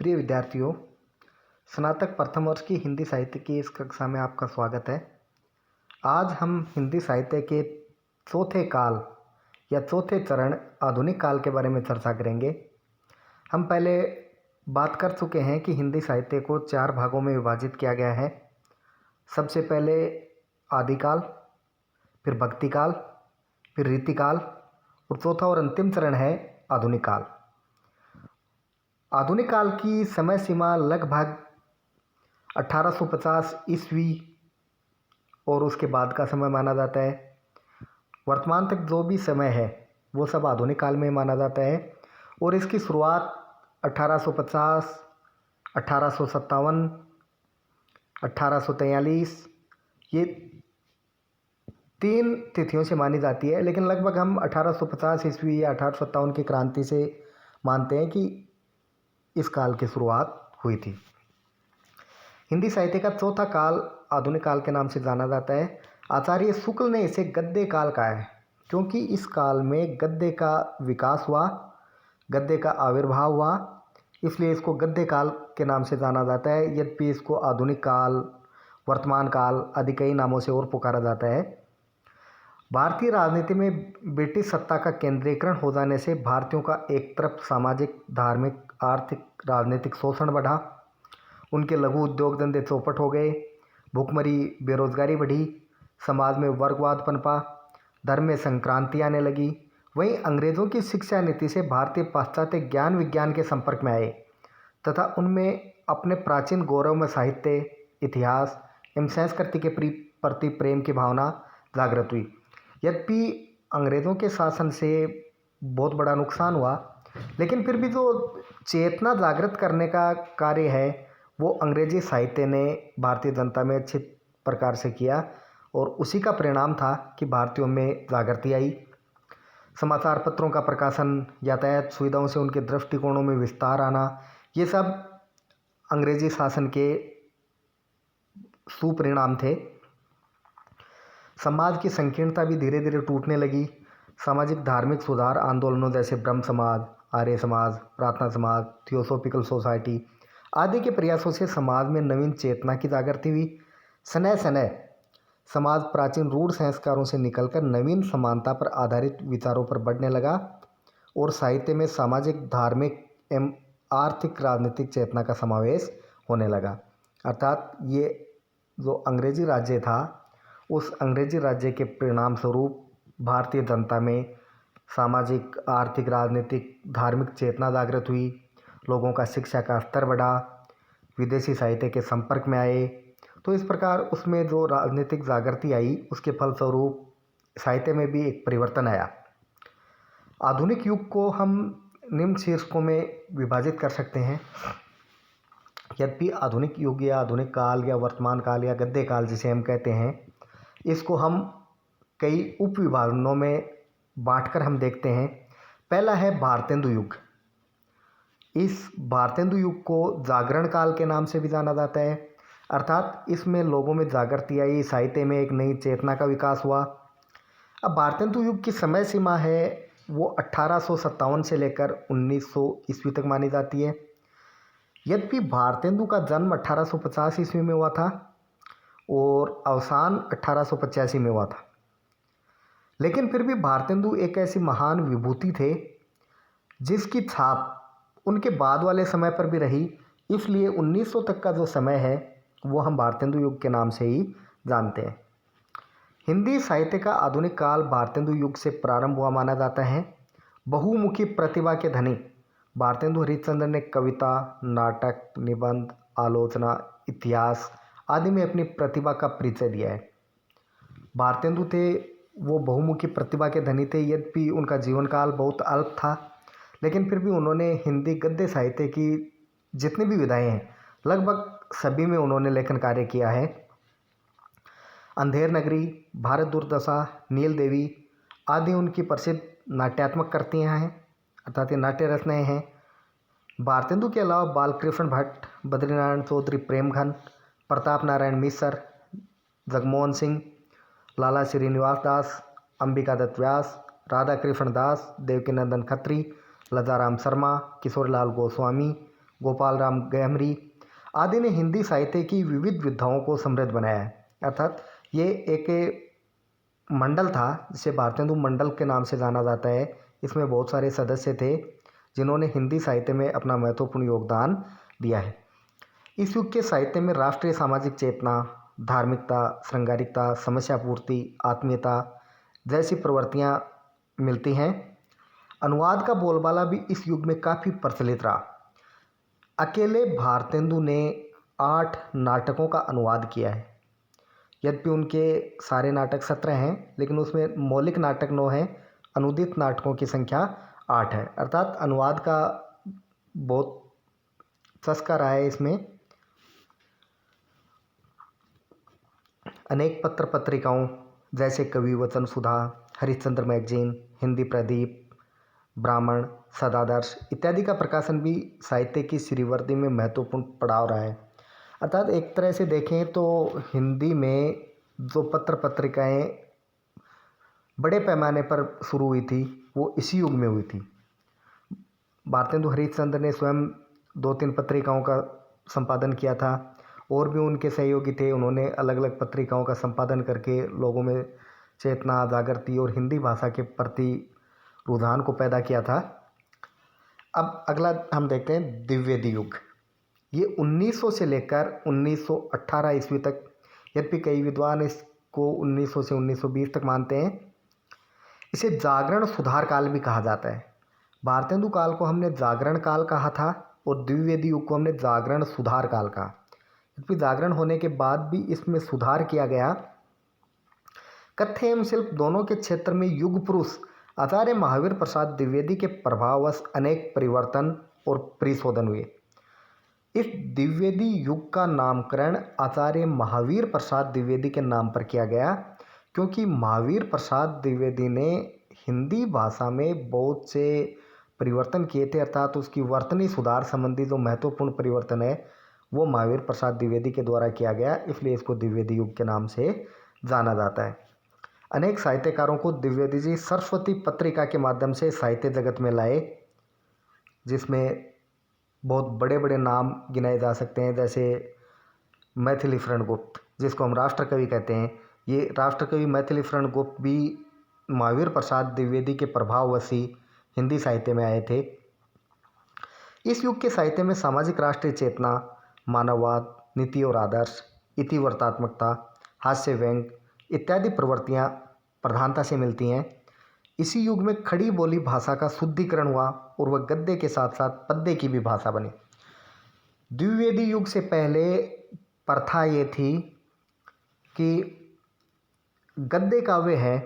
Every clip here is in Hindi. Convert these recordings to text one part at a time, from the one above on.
प्रिय विद्यार्थियों, स्नातक प्रथम वर्ष की हिंदी साहित्य की इस कक्षा में आपका स्वागत है। आज हम हिंदी साहित्य के चौथे काल या चौथे चरण आधुनिक काल के बारे में चर्चा करेंगे। हम पहले बात कर चुके हैं कि हिंदी साहित्य को 4 भागों में विभाजित किया गया है। सबसे पहले आदिकाल, फिर भक्तिकाल, फिर रीतिकाल और चौथा और अंतिम चरण है आधुनिक काल। आधुनिक काल की समय सीमा लगभग 1850 ईस्वी और उसके बाद का समय माना जाता है। वर्तमान तक जो भी समय है वो सब आधुनिक काल में माना जाता है और इसकी शुरुआत 1850, 1857, 1843 ये 3 तिथियों से मानी जाती है, लेकिन लगभग हम 1850 ईस्वी या 1857 की क्रांति से मानते हैं कि इस काल की शुरुआत हुई थी। हिंदी साहित्य का चौथा काल आधुनिक काल के नाम से जाना जाता है। आचार्य शुक्ल ने इसे गद्य काल कहा है, क्योंकि इस काल में गद्य का विकास हुआ, गद्य का आविर्भाव हुआ, इसलिए इसको गद्य काल के नाम से जाना जाता है। यद्यपि इसको आधुनिक काल, वर्तमान काल आदि कई नामों से और पुकारा जाता है। भारतीय राजनीति में ब्रिटिश सत्ता का केंद्रीकरण हो जाने से भारतीयों का एक तरफ सामाजिक, धार्मिक, आर्थिक, राजनीतिक शोषण बढ़ा, उनके लघु उद्योग धंधे चौपट हो गए, भूखमरी, बेरोजगारी बढ़ी, समाज में वर्गवाद पनपा, धर्म में संक्रांति आने लगी। वहीं अंग्रेज़ों की शिक्षा नीति से भारतीय पाश्चात्य ज्ञान विज्ञान के संपर्क में आए तथा उनमें अपने प्राचीन गौरवमय साहित्य, इतिहास एवं संस्कृति के प्रति प्रेम की भावना जागृत हुई। यद्यपि अंग्रेज़ों के शासन से बहुत बड़ा नुकसान हुआ, लेकिन फिर भी जो चेतना जागृत करने का कार्य है वो अंग्रेजी साहित्य ने भारतीय जनता में अच्छे प्रकार से किया और उसी का परिणाम था कि भारतीयों में जागृति आई। समाचार पत्रों का प्रकाशन, यातायात सुविधाओं से उनके दृष्टिकोणों में विस्तार आना, ये सब अंग्रेजी शासन के सुपरिणाम थे। समाज की संकीर्णता भी धीरे धीरे टूटने लगी। सामाजिक धार्मिक सुधार आंदोलनों जैसे ब्रह्म समाज, आर्य समाज, प्रार्थना समाज, थियोसॉफिकल सोसाइटी आदि के प्रयासों से समाज में नवीन चेतना की जागृति हुई। सनय सनय समाज प्राचीन रूढ़ संस्कारों से निकलकर नवीन समानता पर आधारित विचारों पर बढ़ने लगा और साहित्य में सामाजिक, धार्मिक एवं आर्थिक, राजनीतिक चेतना का समावेश होने लगा। अर्थात ये जो अंग्रेजी राज्य था, उस अंग्रेजी राज्य के परिणाम स्वरूप भारतीय जनता में सामाजिक, आर्थिक, राजनीतिक, धार्मिक चेतना जागृत हुई। लोगों का शिक्षा का स्तर बढ़ा, विदेशी साहित्य के संपर्क में आए। तो इस प्रकार उसमें जो राजनीतिक जागृति आई, उसके फलस्वरूप साहित्य में भी एक परिवर्तन आया। आधुनिक युग को हम निम्न शीर्षकों में विभाजित कर सकते हैं। यद्यपि आधुनिक युग या आधुनिक काल या वर्तमान काल या गद्य काल जिसे हम कहते हैं, इसको हम कई उप विभाजनों में बांटकर हम देखते हैं। पहला है भारतेंदु युग। इस भारतेंदु युग को जागरण काल के नाम से भी जाना जाता है, अर्थात इसमें लोगों में जागृति आई, साहित्य में एक नई चेतना का विकास हुआ। अब भारतेंदु युग की समय सीमा है वो 1857 से लेकर 1900 ईस्वी तक मानी जाती है। यद्यपि भारतेंदु का जन्म 1850 ईस्वी में हुआ था और अवसान 1885 में हुआ था, लेकिन फिर भी भारतेंदु एक ऐसी महान विभूति थे जिसकी छाप उनके बाद वाले समय पर भी रही। इसलिए 1900 तक का जो समय है वो हम भारतेंदु युग के नाम से ही जानते हैं। हिंदी साहित्य का आधुनिक काल भारतेंदु युग से प्रारंभ हुआ माना जाता है। बहुमुखी प्रतिभा के धनी भारतेंदु हरिश्चंद्र ने कविता, नाटक, निबंध, आलोचना, इतिहास आदि में अपनी प्रतिभा का परिचय दिया है। भारतेंदु थे वो बहुमुखी प्रतिभा के धनी थे। यद्यपि उनका जीवन काल बहुत अल्प था, लेकिन फिर भी उन्होंने हिंदी गद्य साहित्य की जितनी भी विधाएं हैं लगभग सभी में उन्होंने लेखन कार्य किया है। अंधेर नगरी, भारत दुर्दशा, नील देवी आदि उनकी प्रसिद्ध नाट्यात्मक कृतियाँ हैं, अर्थात ये नाट्य रचनाएँ हैं। भारतेंदु के अलावा बालकृष्ण भट्ट, बद्रीनारायण चौधरी प्रेमघन, प्रताप नारायण मिश्र, जगमोहन सिंह, लाला श्रीनिवास दास, अंबिका दत्त व्यास, राधा कृष्ण दास, देवकीनंदन खत्री, लजाराम शर्मा, किशोरीलाल गोस्वामी, गोपाल राम गहमरी आदि ने हिंदी साहित्य की विविध विधाओं को समृद्ध बनाया है। अर्थात ये एक मंडल था जिसे भारतेंदु मंडल के नाम से जाना जाता है। इसमें बहुत सारे सदस्य थे जिन्होंने हिंदी साहित्य में अपना महत्वपूर्ण योगदान दिया है। इस युग के साहित्य में राष्ट्रीय सामाजिक चेतना, धार्मिकता, श्रृंगारिकता, समस्या पूर्ति, आत्मीयता जैसी प्रवृत्तियाँ मिलती हैं। अनुवाद का बोलबाला भी इस युग में काफ़ी प्रचलित रहा। अकेले भारतेंदु ने 8 नाटकों का अनुवाद किया है। यद्यपि उनके सारे नाटक 17 हैं, लेकिन उसमें मौलिक नाटक 9 हैं, अनुदित नाटकों की संख्या 8 है। अर्थात अनुवाद का बहुत चस्का रहा है इसमें। अनेक पत्र पत्रिकाओं जैसे कवि वचन सुधा, हरिश्चंद्र मैगजीन, हिंदी प्रदीप, ब्राह्मण, सदादर्श इत्यादि का प्रकाशन भी साहित्य की श्रीवृद्धि में महत्वपूर्ण पड़ाव रहा है। अर्थात एक तरह से देखें तो हिंदी में जो पत्र पत्रिकाएं बड़े पैमाने पर शुरू हुई थी वो इसी युग में हुई थी। भारतेंदु हरिश्चंद्र ने स्वयं 2-3 पत्रिकाओं का संपादन किया था। और भी उनके सहयोगी थे, उन्होंने अलग अलग पत्रिकाओं का संपादन करके लोगों में चेतना, जागृति और हिंदी भाषा के प्रति रुझान को पैदा किया था। अब अगला हम देखते हैं द्विवेदी युग। ये 1900 से लेकर 1918 ईस्वी तक, यद्यपि कई विद्वान इसको 1900 से 1920 तक मानते हैं। इसे जागरण सुधार काल भी कहा जाता है। भारतेंदु काल को हमने जागरण काल कहा था और द्विवेदी युग को हमने जागरण सुधार काल कहा। यद्यपि जागरण होने के बाद भी इसमें सुधार किया गया। कथ्य एवं शिल्प दोनों के क्षेत्र में युग पुरुष आचार्य महावीर प्रसाद द्विवेदी के प्रभाववश अनेक परिवर्तन और परिशोधन हुए। इस द्विवेदी युग का नामकरण आचार्य महावीर प्रसाद द्विवेदी के नाम पर किया गया, क्योंकि महावीर प्रसाद द्विवेदी ने हिंदी भाषा में बहुत से परिवर्तन किए थे। अर्थात उसकी वर्तनी सुधार संबंधी जो महत्वपूर्ण परिवर्तन है वो महावीर प्रसाद द्विवेदी के द्वारा किया गया, इसलिए इसको द्विवेदी युग के नाम से जाना जाता है। अनेक साहित्यकारों को द्विवेदी जी सरस्वती पत्रिका के माध्यम से साहित्य जगत में लाए, जिसमें बहुत बड़े बड़े नाम गिनाए जा सकते हैं, जैसे मैथिलीशरण गुप्त, जिसको हम राष्ट्रकवि कहते हैं। ये राष्ट्रकवि मैथिलीशरण गुप्त भी महावीर प्रसाद द्विवेदी के प्रभाववश ही हिंदी साहित्य में आए थे। इस युग के साहित्य में सामाजिक राष्ट्रीय चेतना, मानववाद, नीति और आदर्श, इतिवृत्तात्मकता, हास्य व्यंग इत्यादि प्रवृत्तियाँ प्रधानता से मिलती हैं। इसी युग में खड़ी बोली भाषा का शुद्धिकरण हुआ और वह गद्य के साथ साथ पद्य की भी भाषा बनी। द्विवेदी युग से पहले प्रथा ये थी कि गद्य काव्य है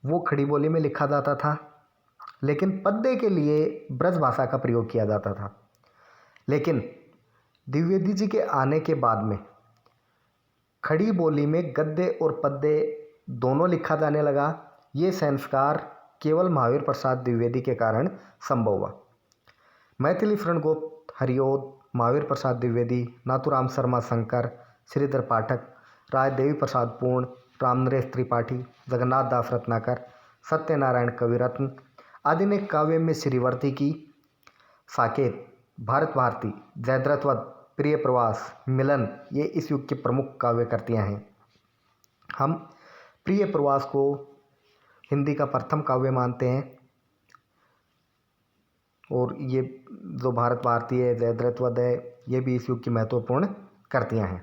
वो खड़ी बोली में लिखा जाता था, लेकिन पद्य के लिए ब्रज भाषा का प्रयोग किया जाता था। लेकिन द्विवेदी जी के आने के बाद में खड़ी बोली में गद्य और पद्य दोनों लिखा जाने लगा। ये संस्कार केवल महावीर प्रसाद द्विवेदी के कारण संभव हुआ। मैथिलीशरण गुप्त, हरिओद, महावीर प्रसाद द्विवेदी, नाथूराम शर्मा शंकर, श्रीधर पाठक, राजदेवी प्रसाद पूर्ण, रामनरेश त्रिपाठी, जगन्नाथ दास रत्नाकर, सत्यनारायण कविरत्न आदि ने काव्य में श्रीवर्ती की, साकेत, भारत भारती, जयद्रथवध, प्रिय प्रवास, मिलन ये इस युग की प्रमुख काव्यकृतियाँ हैं। हम प्रिय प्रवास को हिंदी का प्रथम काव्य मानते हैं और ये जो भारत भारती है, जयद्रथवध है, ये भी इस युग की महत्वपूर्ण कृतियाँ हैं।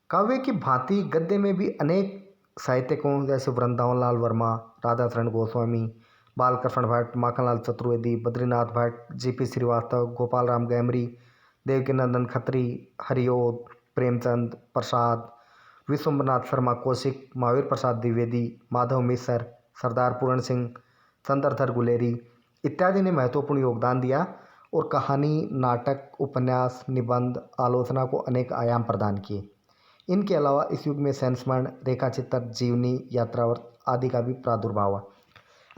काव्य की भांति गद्य में भी अनेक साहित्यकों जैसे वृंदावन लाल वर्मा, राधाचरण गोस्वामी, बालकृष्ण भट्ट, माखनलाल चतुर्वेदी, बद्रीनाथ भट्ट, जीपी श्रीवास्तव, गोपाल राम गहमरी, देवकीनंदन खत्री, हरिओद, प्रेमचंद प्रसाद, विश्वम्भरनाथ शर्मा कौशिक, महावीर प्रसाद द्विवेदी, माधव मिसर, सरदार पूरण सिंह, चंद्रधर गुलेरी इत्यादि ने महत्वपूर्ण योगदान दिया और कहानी, नाटक, उपन्यास, निबंध, आलोचना को अनेक आयाम प्रदान किए। इनके अलावा इस युग में संस्मरण, रेखाचित्र, जीवनी, यात्रावर्त आदि का भी प्रादुर्भाव हुआ।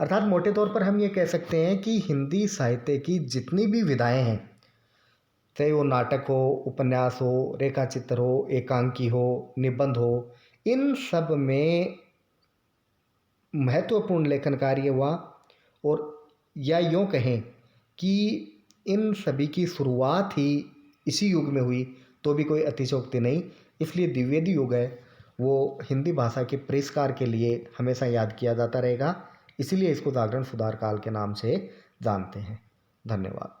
अर्थात मोटे तौर पर हम ये कह सकते हैं कि हिंदी साहित्य की जितनी भी विधाएं हैं, चाहे वो नाटक हो, उपन्यास हो, रेखाचित्र हो, एकांकी हो, निबंध हो, इन सब में महत्वपूर्ण लेखन कार्य हुआ। और या यूँ कहें कि इन सभी की शुरुआत ही इसी युग में हुई तो भी कोई अतिशयोक्ति नहीं। इसलिए द्विवेदी युग है वो हिंदी भाषा के परिष्कार के लिए हमेशा याद किया जाता रहेगा। इसीलिए इसको जागरण सुधार काल के नाम से जानते हैं। धन्यवाद।